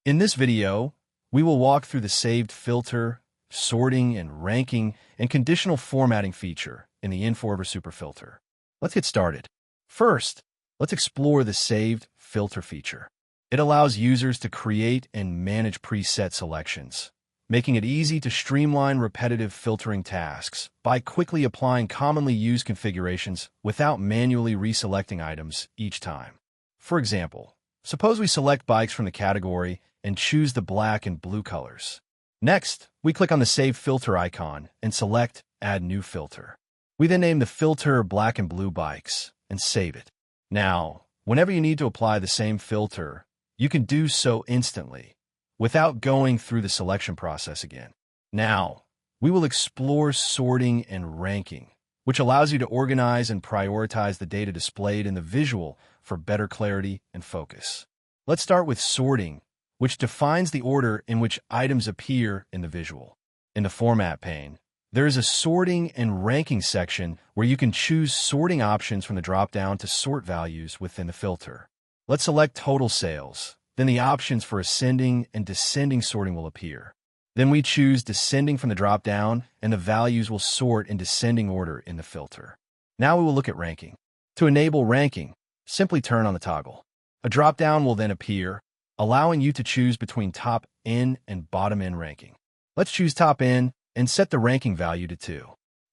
In this video, we will walk through the saved filter, sorting and ranking, and conditional formatting feature in the Inforiver Super Filter. Let's get started. First, let's explore the saved filter feature. It allows users to create and manage preset selections, making it easy to streamline repetitive filtering tasks by quickly applying commonly used configurations without manually reselecting items each time. For example, suppose we select bikes from the category and choose the black and blue colors. Next, we click on the Save Filter icon and select Add New Filter. We then name the filter Black and Blue Bikes and save it. Now, whenever you need to apply the same filter, you can do so instantly, without going through the selection process again. Now, we will explore sorting and ranking, which allows you to organize and prioritize the data displayed in the visual for better clarity and focus. Let's start with sorting, which defines the order in which items appear in the visual. In the Format pane, there is a sorting and ranking section where you can choose sorting options from the drop-down to sort values within the filter. Let's select Total Sales. Then the options for ascending and descending sorting will appear. Then we choose Descending from the drop-down, and the values will sort in descending order in the filter. Now we will look at ranking. To enable ranking, simply turn on the toggle. A drop-down will then appear, allowing you to choose between top N and bottom N ranking. Let's choose top N and set the ranking value to 2.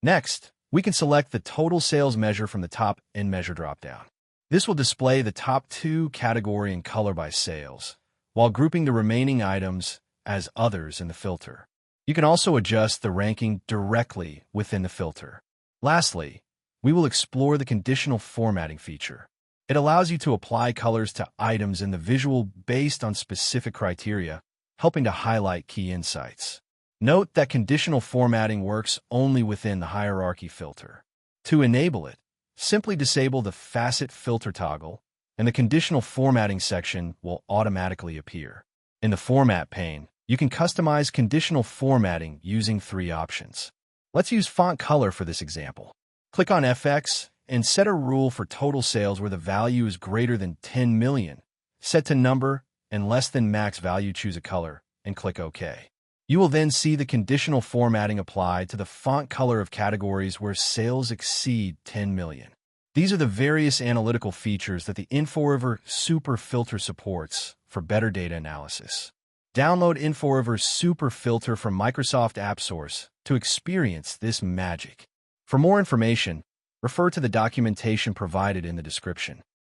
Next, we can select the total sales measure from the top N measure dropdown. This will display the top 2 category and color by sales, while grouping the remaining items as others in the filter. You can also adjust the ranking directly within the filter. Lastly, we will explore the conditional formatting feature. It allows you to apply colors to items in the visual based on specific criteria, helping to highlight key insights. Note that conditional formatting works only within the hierarchy filter. To enable it, simply disable the facet filter toggle, and the conditional formatting section will automatically appear. In the Format pane, you can customize conditional formatting using 3 options. Let's use font color for this example. Click on FX and set a rule for total sales where the value is greater than 10 million. Set to number and less than max value, choose a color, and click OK. You will then see the conditional formatting applied to the font color of categories where sales exceed 10 million. These are the various analytical features that the Inforiver Super Filter supports for better data analysis. Download Inforiver Super Filter from Microsoft AppSource to experience this magic. For more information, refer to the documentation provided in the description.